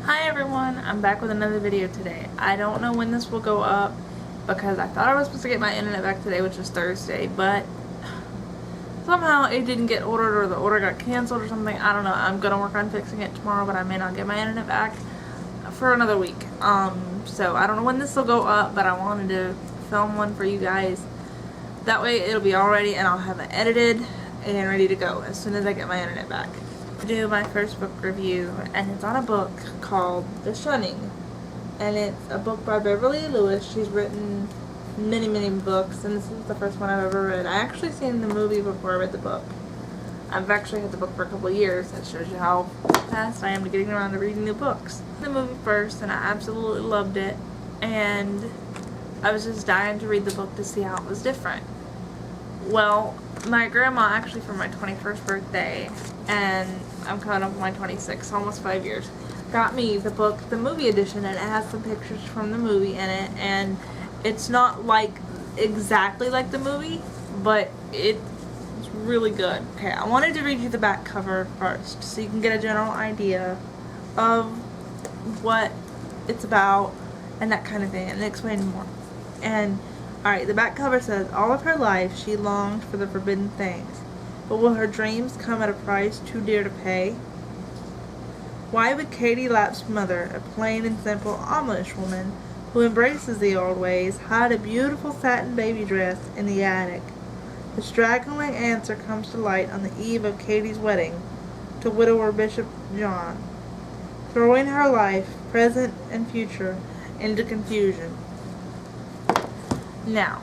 Hi everyone, I'm back with another video today. I don't know when this will go up because I thought I was supposed to get my internet back today, which was Thursday, but somehow it didn't get ordered or the order got canceled or something. I don't know. I'm gonna work on fixing it tomorrow, but I may not get my internet back for another week. So I don't know when this will go up, but I wanted to film one for you guys. That way it'll be all ready and I'll have it edited and ready to go as soon as I get my internet back. Do my first book review, and it's on a book called Shunning, and it's a book by Beverly Lewis. She's written many books, and this is the first one I've ever read. I actually seen the movie before I read the book. I've actually had the book for a couple of years. That shows you how fast I am to getting around to reading new books. The movie first, and I absolutely loved it, and I was just dying to read the book to see how it was different. Well, my grandma, actually for my 21st birthday, and I'm coming up on my 26th, almost 5 years, got me the book, the movie edition, and it has some pictures from the movie in it, and it's not like exactly like the movie, but it's really good. Okay, I wanted to read you the back cover first so you can get a general idea of what it's about and that kind of thing, and explain more. And alright, the back cover says, all of her life she longed for the forbidden things, but will her dreams come at a price too dear to pay? Why would Katie Lapp's mother, a plain and simple Amish woman who embraces the old ways, hide a beautiful satin baby dress in the attic? The straggling answer comes to light on the eve of Katie's wedding to widower Bishop John, throwing her life, present and future, into confusion. Now,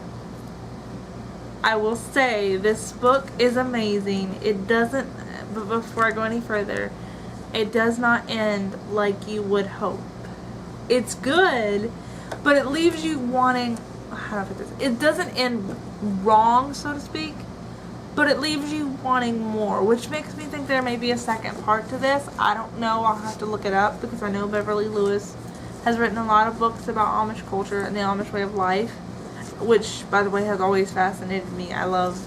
I will say this book is amazing. It doesn't, but before I go any further, it does not end like you would hope. It's good, but it leaves you wanting, how do I put this? It doesn't end wrong, so to speak, but it leaves you wanting more, which makes me think there may be a second part to this. I don't know. I'll have to look it up because I know Beverly Lewis has written a lot of books about Amish culture and the Amish way of life, which, by the way, has always fascinated me. I love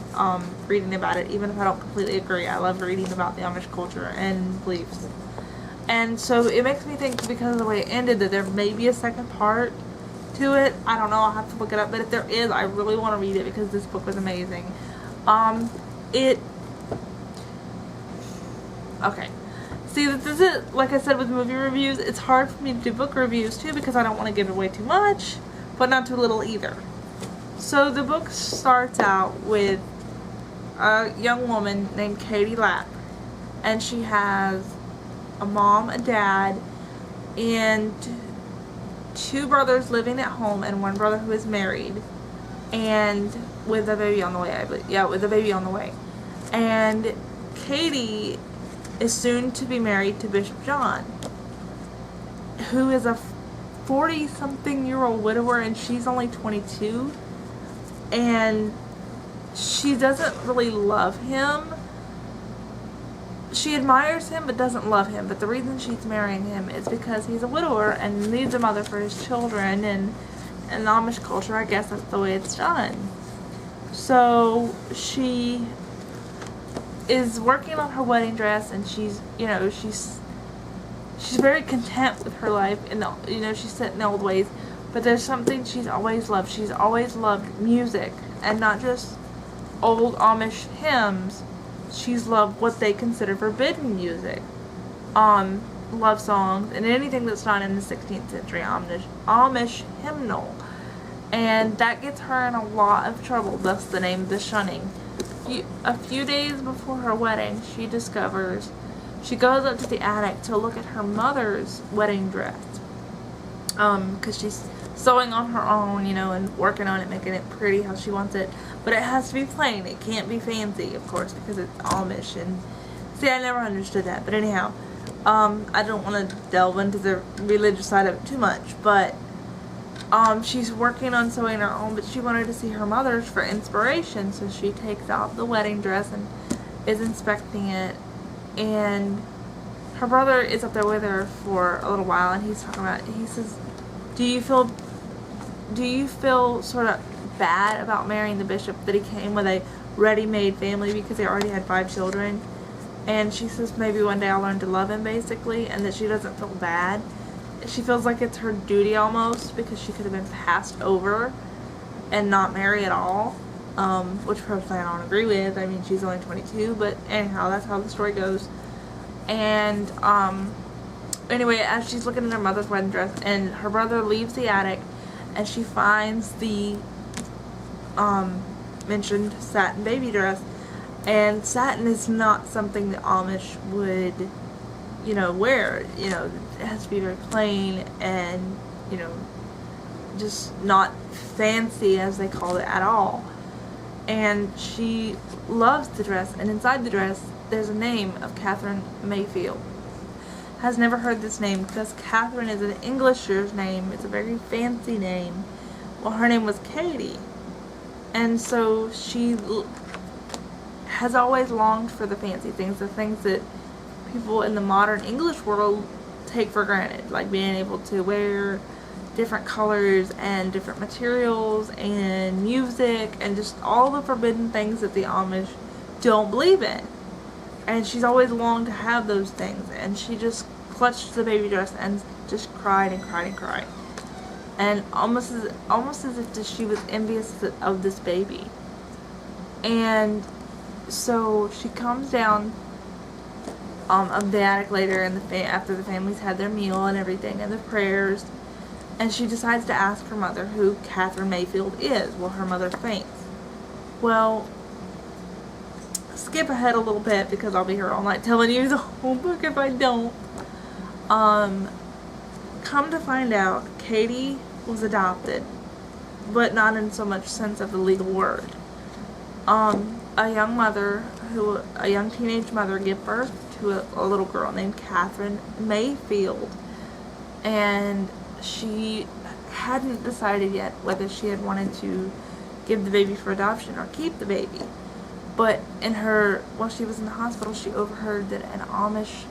reading about it, even if I don't completely agree. I love reading about the Amish culture and beliefs. And so it makes me think, because of the way it ended, that there may be a second part to it. I don't know. I'll have to look it up. But if there is, I really want to read it because this book was amazing. Okay. See, this is, like I said with movie reviews, it's hard for me to do book reviews too because I don't want to give away too much, but not too little either. So the book starts out with a young woman named Katie Lapp, and she has a mom, a dad, and two brothers living at home, and one brother who is married, and with a baby on the way, I believe. Yeah, with a baby on the way. And Katie is soon to be married to Bishop John, who is a 40-something-year-old widower, and she's only 22. And she doesn't really love him. She admires him but doesn't love him. But the reason she's marrying him is because he's a widower and needs a mother for his children. And in Amish culture, I guess that's the way it's done. So she is working on her wedding dress, and she's very content with her life. And she's set in the old ways. But there's something she's always loved. She's always loved music, and not just old Amish hymns. She's loved what they consider forbidden music, love songs, and anything that's not in the 16th century Amish hymnal. And that gets her in a lot of trouble, thus the name The Shunning. A few days before her wedding, she goes up to the attic to look at her mother's wedding dress. Because she's sewing on her own, and working on it, making it pretty how she wants it. But it has to be plain. It can't be fancy, of course, because it's Amish. And see, I never understood that. But anyhow, I don't want to delve into the religious side of it too much. But she's working on sewing her own, but she wanted to see her mother's for inspiration. So she takes out the wedding dress and is inspecting it. And her brother is up there with her for a little while, and he's talking about, he says, do you feel sort of bad about marrying the bishop, that he came with a ready-made family because they already had 5 children? And she says maybe one day I'll learn to love him, basically, and that she doesn't feel bad. she feels like it's her duty almost, because she could have been passed over and not marry at all, which personally I don't agree with. I mean, she's only 22, but anyhow, that's how the story goes. And anyway, as she's looking at her mother's wedding dress, and her brother leaves the attic, and she finds the mentioned satin baby dress. And satin is not something the Amish would, you know, wear. You know, it has to be very plain and, you know, just not fancy, as they call it, at all. And she loves the dress, and inside the dress there's a name of Catherine Mayfield. Has never heard this name, because Catherine is an Englisher's name. It's a very fancy name. Well, her name was Katie. And so she has always longed for the fancy things, the things that people in the modern English world take for granted, like being able to wear different colors and different materials and music and just all the forbidden things that the Amish don't believe in. And she's always longed to have those things, and she just clutched the baby dress and just cried and cried and cried, and almost as if she was envious of this baby. And so she comes down of the attic later, and after the families had their meal and everything and the prayers, and she decides to ask her mother who Catherine Mayfield is. Well, her mother faints. Well, skip ahead a little bit, because I'll be here all night telling you the whole book if I don't. Come to find out, Katie was adopted, but not in so much sense of the legal word. A young teenage mother gave birth to a little girl named Catherine Mayfield, and she hadn't decided yet whether she had wanted to give the baby for adoption or keep the baby. But while she was in the hospital, she overheard that an Amish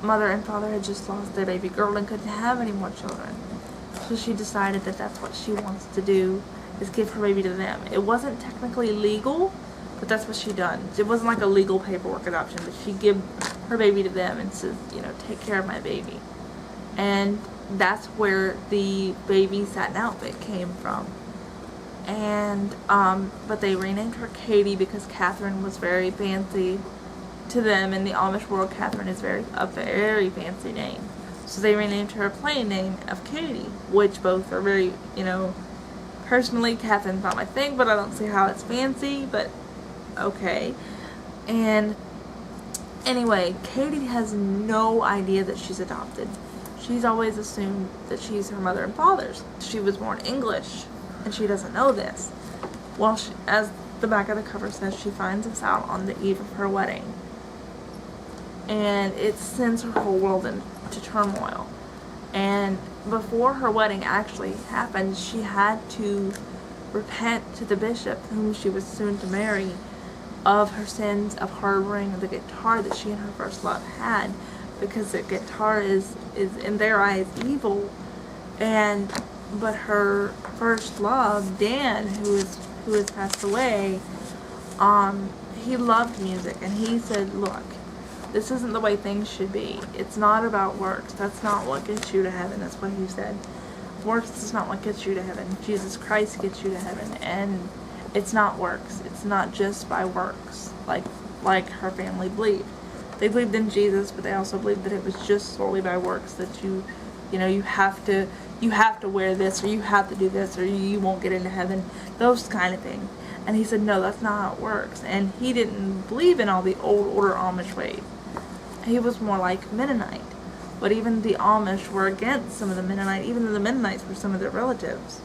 mother and father had just lost their baby girl and couldn't have any more children. So she decided that that's what she wants to do, is give her baby to them. It wasn't technically legal, but that's what she done. It wasn't like a legal paperwork adoption, but she gave her baby to them and says, you know, take care of my baby. And that's where the baby satin outfit came from. And but they renamed her Katie because Catherine was very fancy to them. In the Amish world, Catherine is a very fancy name. So they renamed her a plain name of Katie, which both are very, you know, personally, Catherine's not my thing, but I don't see how it's fancy, but okay. And anyway, Katie has no idea that she's adopted. She's always assumed that she's her mother and father's. She was born English, and she doesn't know this. Well, as the back of the cover says, she finds this out on the eve of her wedding. And it sends her whole world into turmoil. And before her wedding actually happened, she had to repent to the bishop, whom she was soon to marry, of her sins of harboring the guitar that she and her first love had, because the guitar is in their eyes evil. But her first love, Dan, who has passed away, he loved music, and he said, look, this isn't the way things should be. It's not about works. That's not what gets you to heaven. That's what he said. Works is not what gets you to heaven. Jesus Christ gets you to heaven. And it's not works. It's not just by works, like her family believed. They believed in Jesus, but they also believed that it was just solely by works, that you have to wear this, or you have to do this, or you won't get into heaven. Those kind of things. And he said, no, that's not how it works. And he didn't believe in all the old order Amish ways. He was more like Mennonite. But even the Amish were against some of the Mennonite, even though the Mennonites were some of their relatives.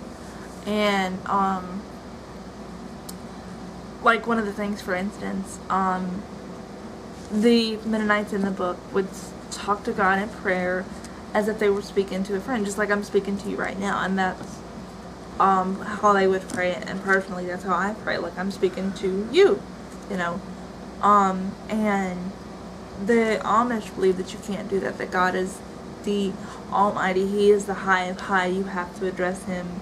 And, like one of the things, for instance, the Mennonites in the book would talk to God in prayer as if they were speaking to a friend, just like I'm speaking to you right now. And that's how they would pray. And personally, that's how I pray, like I'm speaking to you, you know. And the Amish believe that you can't do that, that God is the Almighty. He is the high of high. You have to address him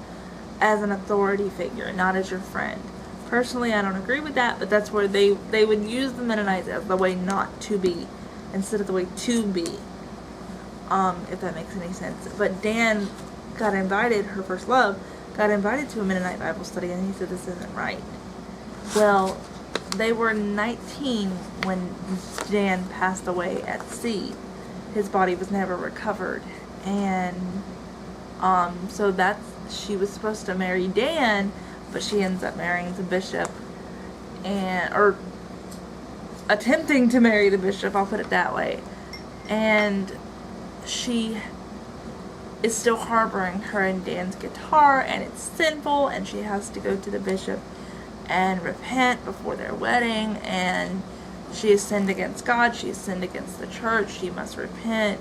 as an authority figure, not as your friend. Personally, I don't agree with that, but that's where they would use the Mennonites as the way not to be instead of the way to be. if that makes any sense. But Dan got invited, her first love, got invited to a Mennonite Bible study, and he said, this isn't right. Well, they were 19 when Dan passed away at sea. His body was never recovered. And so she was supposed to marry Dan, but she ends up marrying the bishop, or attempting to marry the bishop, I'll put it that way. And she is still harboring her and Dan's guitar, and it's sinful, and she has to go to the bishop and repent before their wedding, and she has sinned against God, she has sinned against the church, she must repent.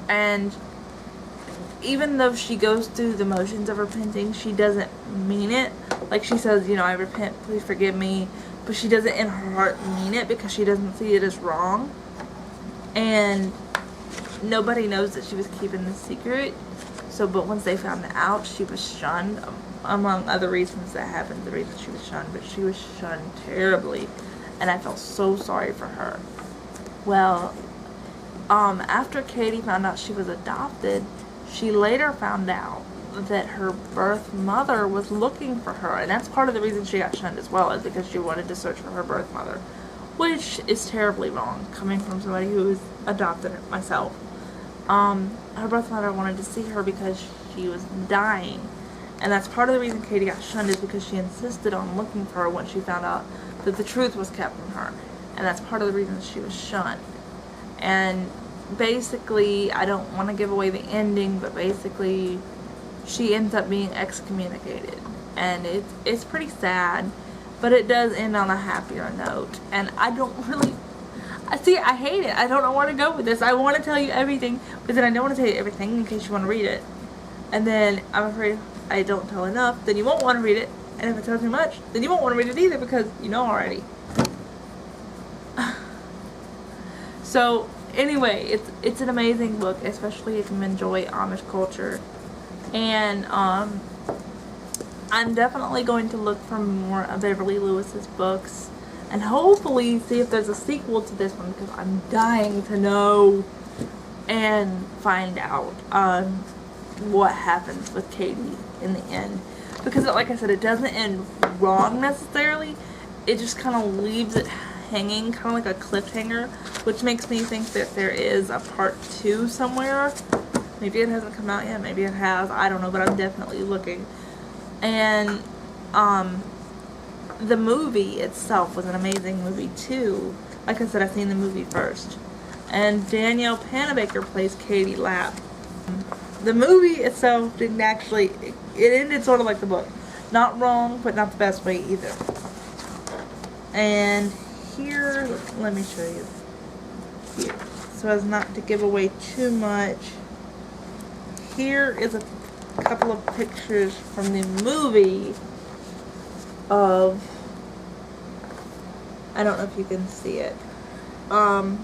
And even though she goes through the motions of repenting, she doesn't mean it. Like, she says, I repent, please forgive me, but she doesn't in her heart mean it, because she doesn't see it as wrong. And nobody knows that she was keeping the secret. But once they found out, she was shunned, among other reasons that happened, the reason she was shunned, but she was shunned terribly, and I felt so sorry for her. Well, after Katie found out she was adopted, she later found out that her birth mother was looking for her, and that's part of the reason she got shunned as well, is because she wanted to search for her birth mother, which is terribly wrong, coming from somebody who was adopted myself. Her birth mother wanted to see her because she was dying, and that's part of the reason Katie got shunned, is because she insisted on looking for her when she found out that the truth was kept from her, and that's part of the reason she was shunned. And basically, I don't want to give away the ending, but basically she ends up being excommunicated, and it's pretty sad, but it does end on a happier note. And I don't really, I hate it. I don't know where to go with this. I want to tell you everything, but then I don't want to tell you everything in case you want to read it, and then I'm afraid I don't tell enough, then you won't want to read it, and if I tell too much, then you won't want to read it either, because you know already. So anyway, it's an amazing book, especially if you enjoy Amish culture. And I'm definitely going to look for more of Beverly Lewis's books, and hopefully see if there's a sequel to this one, because I'm dying to know and find out what happens with Katie in the end. Because like I said, it doesn't end wrong necessarily, it just kind of leaves it hanging, kind of like a cliffhanger, which makes me think that there is a part 2 somewhere. Maybe it hasn't come out yet, maybe it has, I don't know, but I'm definitely looking. And the movie itself was an amazing movie too. Like I said, I've seen the movie first, and Danielle Panabaker plays Katie Lapp. The movie itself didn't actually, it ended sort of like the book. Not wrong, but not the best way either. And here, let me show you. Here, so as not to give away too much, here is a couple of pictures from the movie of, I don't know if you can see it. Let's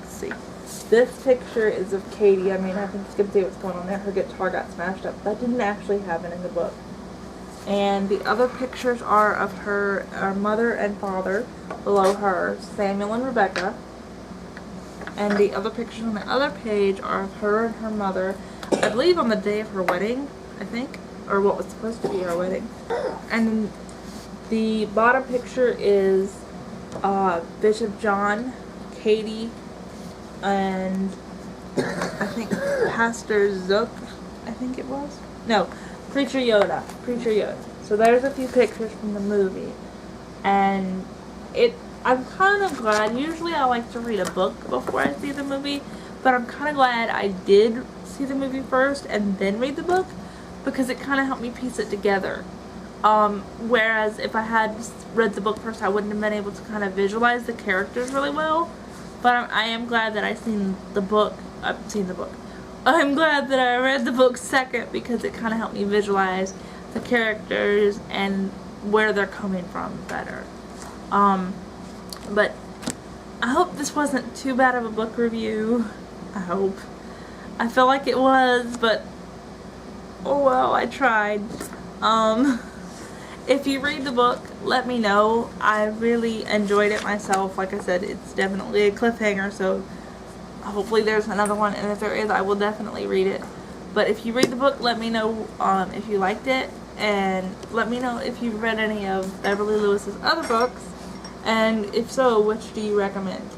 see. This picture is of Katie. I mean, I think you can see what's going on there. Her guitar got smashed up. That didn't actually happen in the book. And the other pictures are of her mother and father below her, Samuel and Rebecca. And the other pictures on the other page are of her and her mother, I believe on the day of her wedding, I think, or what was supposed to be her wedding. And the bottom picture is Bishop John, Katie, and I think Pastor Zook, I think it was. No, Preacher Yoda. So there's a few pictures from the movie, and I'm kind of glad. Usually I like to read a book before I see the movie, but I'm kind of glad I did see the movie first and then read the book, because it kind of helped me piece it together. Whereas if I had read the book first, I wouldn't have been able to kind of visualize the characters really well. But I am glad that I've seen the book. I'm glad that I read the book second, because it kind of helped me visualize the characters and where they're coming from better. But I hope this wasn't too bad of a book review. I hope. I feel like it was, but oh well, I tried. If you read the book, let me know. I really enjoyed it myself. Like I said, it's definitely a cliffhanger, so hopefully there's another one, and if there is, I will definitely read it. But if you read the book, let me know if you liked it, and let me know if you've read any of Beverly Lewis's other books, and if so, which do you recommend?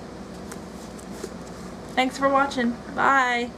Thanks for watching. Bye!